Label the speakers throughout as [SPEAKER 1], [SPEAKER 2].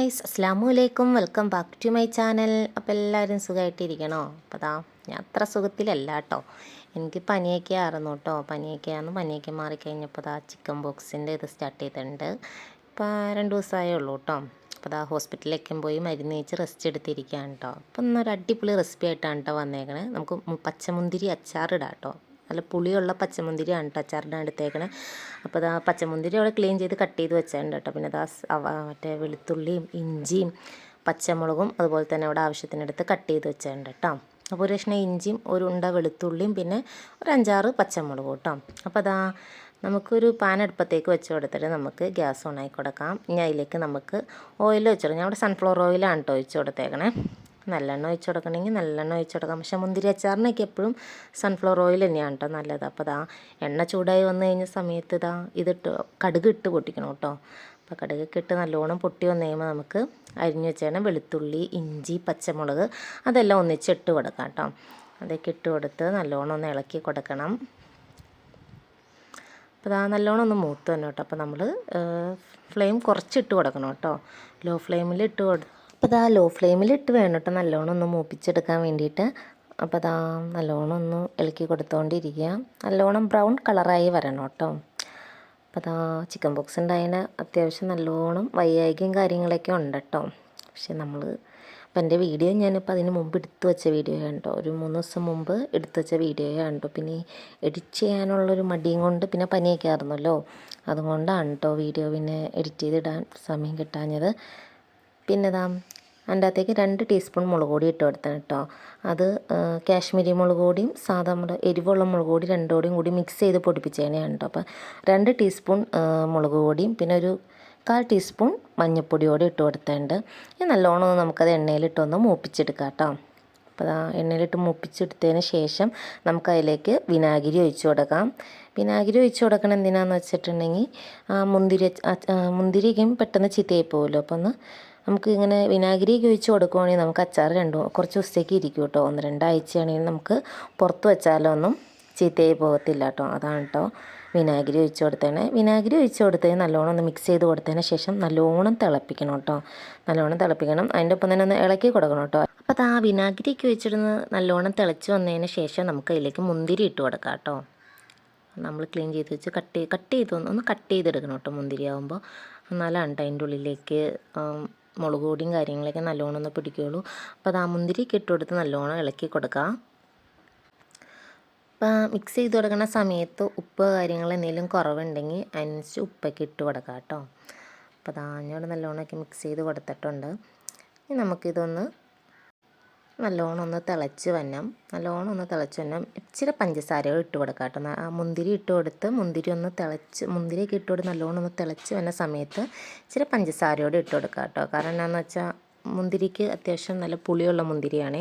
[SPEAKER 1] Guys, അസ്സലാമു അലൈക്കും. Welcome back to my channel. അപ്പോൾ എല്ലാവരും സുഖമായിട്ടിരിക്കണോ? അപ്പോൾ ഞാൻ അത്ര സുഖത്തിലല്ല കേട്ടോ. എനിക്ക് പനിയൊക്കെ ആയിരുന്നു കേട്ടോ. പനിയൊക്കെ മാറിക്കഴിഞ്ഞപ്പോൾ ചിക്കൻ ബോക്സിൻ്റെ ഇത് സ്റ്റാർട്ട് ചെയ്തിട്ടുണ്ട്. ഇപ്പോൾ 2 ദിവസമായേ ഉള്ളൂ കേട്ടോ. അപ്പോൾ ഹോസ്പിറ്റലിലേക്കും പോയി മരുന്ന് കഴിച്ച് റെസ്റ്റ് എടുത്തിരിക്കുകയാണ് കേട്ടോ. അപ്പോൾ ഇന്നൊരു അടിപൊളി റെസിപ്പി ആയിട്ടാണ് കേട്ടോ വന്നേക്കണേ. നമുക്ക് പച്ചമുന്തിരി അച്ചാറിടാം കേട്ടോ. നല്ല പുളിയുള്ള പച്ചമുന്തിരിയാണ് കേട്ടോ അച്ചാറിടാൻ എടുത്തേക്കണേ. അപ്പോൾ പച്ചമുന്തിരി അവിടെ ക്ലീൻ ചെയ്ത് കട്ട് ചെയ്ത് വെച്ചിട്ടുണ്ട് കേട്ടോ. പിന്നെ മറ്റേ വെളുത്തുള്ളിയും ഇഞ്ചിയും പച്ചമുളകും അതുപോലെ തന്നെ അവിടെ ആവശ്യത്തിനടുത്ത് കട്ട് ചെയ്ത് വെച്ചിട്ടുണ്ട് കേട്ടോ. അപ്പോൾ ഒരു കഷ്ണം ഇഞ്ചിയും ഒരു ഉണ്ട വെളുത്തുള്ളിയും പിന്നെ ഒരു 5-6 പച്ചമുളകും കേട്ടോ. അപ്പോൾ നമുക്കൊരു പാൻ അടുപ്പത്തേക്ക് വെച്ച് കൊടുത്തിട്ട് നമുക്ക് ഗ്യാസ് ഓൺ ആക്കി കൊടുക്കാം. ഇനി അതിലേക്ക് നമുക്ക് ഓയിൽ വെച്ച് കൊടുക്കാം. ഞാൻ അവിടെ സൺഫ്ലവർ ഓയിലാണ് കേട്ടോ ഒഴിച്ച് കൊടുത്തേക്കണേ. നല്ലെണ്ണ ഒഴിച്ച് കൊടുക്കണമെങ്കിൽ നല്ലെണ്ണ ഒഴിച്ച് കൊടുക്കാം. പക്ഷേ മുന്തിരി അച്ചാറിനൊക്കെ എപ്പോഴും സൺഫ്ലവർ ഓയിൽ തന്നെയാണ് കേട്ടോ നല്ലത്. അപ്പോൾ എണ്ണ ചൂടായി വന്നു കഴിഞ്ഞ സമയത്ത് കടുക് ഇട്ട് പൊട്ടിക്കണം കേട്ടോ. അപ്പോൾ കടുകൊക്കെ ഇട്ട് നല്ലോണം പൊട്ടി വന്നു കഴിയുമ്പോൾ നമുക്ക് അരിഞ്ഞ് വെച്ചാൽ വെളുത്തുള്ളി ഇഞ്ചി പച്ചമുളക് അതെല്ലാം ഒന്നിച്ചിട്ട് കൊടുക്കാം കേട്ടോ. അതൊക്കെ ഇട്ട് കൊടുത്ത് നല്ലോണം ഒന്ന് ഇളക്കി കൊടുക്കണം. അപ്പോൾ നല്ലോണം ഒന്ന് മൂത്ത് തന്നെ കേട്ടോ. അപ്പോൾ നമ്മൾ ഫ്ലെയിം കുറച്ചിട്ട് കൊടുക്കണം കേട്ടോ. ലോ ഫ്ലെയിമിൽ ഇട്ട് അപ്പോൾ ലോ ഫ്ലെയിമിലിട്ട് വേണം കേട്ടോ നല്ലോണം ഒന്ന് മൂപ്പിച്ചെടുക്കാൻ വേണ്ടിയിട്ട്. അപ്പോൾ നല്ലോണം ഒന്ന് ഇളക്കി കൊടുത്തുകൊണ്ടിരിക്കുക. നല്ലോണം ബ്രൗൺ കളറായി വരണം കേട്ടോ. അപ്പോൾ ചിക്കൻ ബോക്സ് ഉണ്ടായതിന് അത്യാവശ്യം നല്ലോണം വയ്യായ്കയും കാര്യങ്ങളൊക്കെ ഉണ്ട് കേട്ടോ. പക്ഷെ അപ്പോൾ എൻ്റെ വീഡിയോ ഞാനിപ്പോൾ അതിന് മുമ്പ് എടുത്തു വെച്ച വീഡിയോ കണ്ടോ. ഒരു 3 ദിവസം മുമ്പ് എടുത്തു വെച്ച വീഡിയോ കണ്ടോ. പിന്നെ എഡിറ്റ് ചെയ്യാനുള്ളൊരു മടിയും കൊണ്ട് പിന്നെ പനിയൊക്കെ ആയിരുന്നല്ലോ, അതുകൊണ്ടാണ് കേട്ടോ വീഡിയോ പിന്നെ എഡിറ്റ് ചെയ്തിടാൻ സമയം കിട്ടാഞ്ഞത്. പിന്നെ അതിൻ്റെ അകത്തേക്ക് 2 ടീസ്പൂൺ മുളക് പൊടി ഇട്ട് കൊടുത്താണ് കേട്ടോ. അത് കാശ്മീരി മുളക് പൊടിയും സാധാ എരിവുള്ള മുളക് പൊടി രണ്ടോടെയും കൂടി മിക്സ് ചെയ്ത് പൊടിപ്പിച്ചതാണ് കേട്ടോ. അപ്പോൾ 2 ടീസ്പൂൺ മുളക് പൊടിയും പിന്നെ ഒരു 1/4 ടീസ്പൂൺ മഞ്ഞൾപ്പൊടിയോടെ ഇട്ട് കൊടുത്തിട്ടുണ്ട്. ഇനി നല്ലോണം നമുക്കത് എണ്ണയിലിട്ടൊന്ന് മൂപ്പിച്ചെടുക്കാം കേട്ടോ. അപ്പോൾ എണ്ണയിലിട്ട് മൂപ്പിച്ചെടുത്തതിന് ശേഷം നമുക്കതിലേക്ക് വിനാഗിരി ഒഴിച്ച് കൊടുക്കാം. വിനാഗിരി ഒഴിച്ച് കൊടുക്കണം എന്തിനാണെന്ന് വെച്ചിട്ടുണ്ടെങ്കിൽ മുന്തിരിക്കും പെട്ടെന്ന് ചീത്തയായി പോകുമല്ലോ. അപ്പോൾ നമുക്ക് ഇങ്ങനെ വിനാഗിരിയൊക്കെ ഒഴിച്ച് കൊടുക്കുവാണെങ്കിൽ നമുക്ക് അച്ചാർ കുറച്ച് ദിവസത്തേക്ക് ഇരിക്കും കേട്ടോ. 1-2 ആഴ്ചയാണെങ്കിൽ നമുക്ക് പുറത്ത് വെച്ചാലോ ഒന്നും ചീത്തയായി പോകത്തില്ല കേട്ടോ. അതാണ് കേട്ടോ വിനാഗിരി ഒഴിച്ച് കൊടുത്തേനെ. വിനാഗിരി ഒഴിച്ച് കൊടുത്തതിന് നല്ലോണം ഒന്ന് മിക്സ് ചെയ്ത് കൊടുത്തതിന് ശേഷം നല്ലോണം തിളപ്പിക്കണം കേട്ടോ. നല്ലോണം തിളപ്പിക്കണം. അതിൻ്റെ ഒപ്പം തന്നെ ഒന്ന് ഇളക്കി കൊടുക്കണം കേട്ടോ. അപ്പോൾ വിനാഗിരിയൊക്കെ ഒഴിച്ചിടുന്ന നല്ലോണം തിളച്ച് വന്നതിന് ശേഷം നമുക്ക് അതിലേക്ക് മുന്തിരി ഇട്ട് കൊടുക്കാം കേട്ടോ. നമ്മൾ ക്ലീൻ ചെയ്ത് വെച്ച് കട്ട് ചെയ്തെടുക്കണം കേട്ടോ. മുന്തിരി ആകുമ്പോൾ എന്നാലാണ് കേട്ടോ അതിൻ്റെ ഉള്ളിലേക്ക് മുളക് പൊടിയും കാര്യങ്ങളൊക്കെ നല്ലോണം ഒന്ന് പിടിക്കുകയുള്ളൂ. അപ്പോൾ മുന്തിരിയൊക്കെ ഇട്ട് കൊടുത്ത് നല്ലോണം ഇളക്കി കൊടുക്കുക. അപ്പോൾ മിക്സ് ചെയ്ത് കൊടുക്കുന്ന സമയത്ത് ഉപ്പ് കാര്യങ്ങൾ എന്തെങ്കിലും കുറവുണ്ടെങ്കിൽ അതിനനുസരിച്ച് ഉപ്പൊക്കെ ഇട്ട് കൊടുക്കുക കേട്ടോ. അപ്പോൾ ഞാനിവിടെ നല്ലോണമൊക്കെ മിക്സ് ചെയ്ത് കൊടുത്തിട്ടുണ്ട്. ഇനി നമുക്കിതൊന്ന് നല്ലോണം ഒന്ന് തിളച്ച് വന്നം. ഇച്ചിരി പഞ്ചസാരകൾ ഇട്ട് കൊടുക്കുക കേട്ടോ. മുന്തിരി ഇട്ട് കൊടുത്ത് മുന്തിരിയൊക്കെ ഇട്ട് കൊടുത്ത് നല്ലോണം ഒന്ന് തിളച്ച് വന്ന സമയത്ത് ഇച്ചിരി പഞ്ചസാരയോടെ ഇട്ട് കൊടുക്കുക കേട്ടോ. കാരണം എന്താണെന്ന് വെച്ചാൽ മുന്തിരിക്ക് അത്യാവശ്യം നല്ല പുളിയുള്ള മുന്തിരിയാണ്.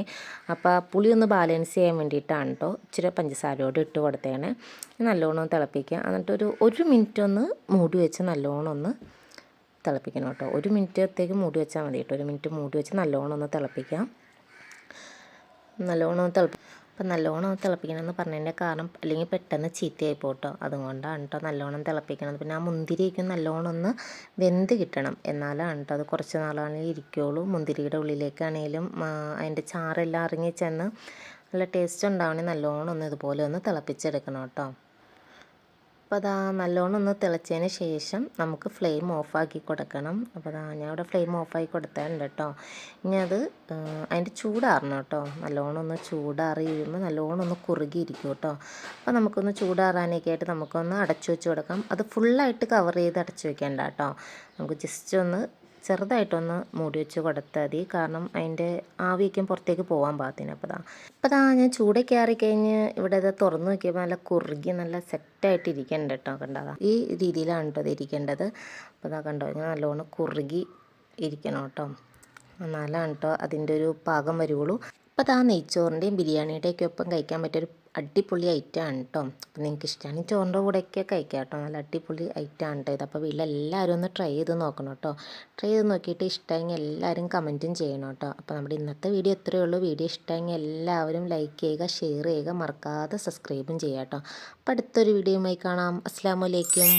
[SPEAKER 1] അപ്പോൾ പുളി ഒന്ന് ബാലൻസ് ചെയ്യാൻ വേണ്ടിയിട്ടാണ് കേട്ടോ ഇച്ചിരി പഞ്ചസാരയോട് ഇട്ട് കൊടുത്തേനെ. നല്ലോണം തിളപ്പിക്കുക. എന്നിട്ട് 1 മിനിറ്റ് ഒന്ന് മൂടി വെച്ച് നല്ലോണം ഒന്ന് തിളപ്പിക്കണം കേട്ടോ. 1 മിനിറ്റത്തേക്ക് മൂടി വെച്ചാൽ മതി കേട്ടോ. 1 മിനിറ്റ് മൂടി വെച്ച് നല്ലോണം ഒന്ന് തിളപ്പിക്കാം. അപ്പം നല്ലോണം തിളപ്പിക്കണമെന്ന് പറഞ്ഞതിൻ്റെ കാരണം അല്ലെങ്കിൽ പെട്ടെന്ന് ചീത്തയായി പോട്ടോ. അതുകൊണ്ടാണ് കേട്ടോ നല്ലോണം തിളപ്പിക്കണത്. പിന്നെ മുന്തിരിയൊക്കെ നല്ലോണം ഒന്ന് വെന്ത് കിട്ടണം. എന്നാലാണ് കേട്ടോ അത് കുറച്ച് നാളാണെങ്കിൽ ഇരിക്കുകയുള്ളൂ. മുന്തിരിയുടെ ഉള്ളിലേക്കാണെങ്കിലും അതിൻ്റെ ചാറെല്ലാം ഇറങ്ങി ചെന്ന് നല്ല ടേസ്റ്റ് ഉണ്ടാവണമെങ്കിൽ നല്ലോണം ഒന്ന് ഇതുപോലെ ഒന്ന് തിളപ്പിച്ചെടുക്കണം കേട്ടോ. അപ്പോൾ നല്ലോണം ഒന്ന് തിളച്ചതിന് ശേഷം നമുക്ക് ഫ്ലെയിം ഓഫാക്കി കൊടുക്കണം. അപ്പോൾ ഞാൻ ഇവിടെ ഫ്ലെയിം ഓഫാക്കി കൊടുത്തിട്ടുണ്ട് കേട്ടോ. ഇനി അതിൻ്റെ ചൂടാറണം കേട്ടോ. നല്ലോണം ഒന്ന് ചൂടാറി കഴിയുമ്പോൾ നല്ലോണം ഒന്ന് കുറുകിയിരിക്കും കേട്ടോ. അപ്പോൾ നമുക്കൊന്ന് ചൂടാറാനൊക്കെ ആയിട്ട് നമുക്കൊന്ന് അടച്ചു വെച്ച് കൊടുക്കാം. അത് ഫുള്ളായിട്ട് കവർ ചെയ്ത് അടച്ചു വെക്കേണ്ട കേട്ടോ. നമുക്ക് ജസ്റ്റ് ഒന്ന് ചെറുതായിട്ടൊന്ന് മൂടി വെച്ച് കൊടുത്താൽ മതി. കാരണം അതിൻ്റെ ആവിയൊക്കെ പുറത്തേക്ക് പോകാൻ പാകത്തിന്. അപ്പോൾ ഞാൻ ചൂടൊക്കെ ആറിക്കഴിഞ്ഞ് ഇവിടെ തുറന്ന് നോക്കിയപ്പോൾ നല്ല കുറുകി നല്ല സെറ്റായിട്ട് ഇരിക്കേണ്ട കേട്ടോ. കണ്ടതാ ഈ രീതിയിലാണ് കേട്ടോ അത് ഇരിക്കേണ്ടത്. അപ്പോൾ കണ്ടോ ഇങ്ങനെ നല്ലോണം കുറുകി ഇരിക്കണം കേട്ടോ. എന്നാലാണ് കേട്ടോ അതിൻ്റെ ഒരു പാകം വരുള്ളൂ. അപ്പോൾ നെയ്ച്ചോറിൻ്റെയും ബിരിയാണിയുടെയൊക്കെ ഒപ്പം കഴിക്കാൻ പറ്റിയൊരു അടിപൊളി ഐറ്റമാണ് കേട്ടോ. അപ്പോൾ നിങ്ങൾക്ക് ഇഷ്ടമാണെങ്കിൽ ചോറിൻ്റെ കൂടെയൊക്കെ കഴിക്കാം കേട്ടോ. നല്ല അടിപൊളി ഐറ്റമാണ് കേട്ടോ ഇത്. അപ്പോൾ വീട്ടിലെല്ലാവരും ഒന്ന് ട്രൈ ചെയ്ത് നോക്കണം കേട്ടോ. ട്രൈ ചെയ്ത് നോക്കിയിട്ട് ഇഷ്ടമെങ്കിൽ എല്ലാവരും കമൻറ്റും ചെയ്യണം കേട്ടോ. അപ്പോൾ നമ്മുടെ ഇന്നത്തെ വീഡിയോ ഇത്രയേ ഉള്ളൂ. വീഡിയോ ഇഷ്ടമെങ്കിൽ എല്ലാവരും ലൈക്ക് ചെയ്യുക, ഷെയർ ചെയ്യുക, മറക്കാതെ സബ്സ്ക്രൈബും ചെയ്യുക കേട്ടോ. അപ്പോൾ അടുത്തൊരു വീഡിയോയുമായി കാണാം. അസ്സലാമു അലൈക്കും.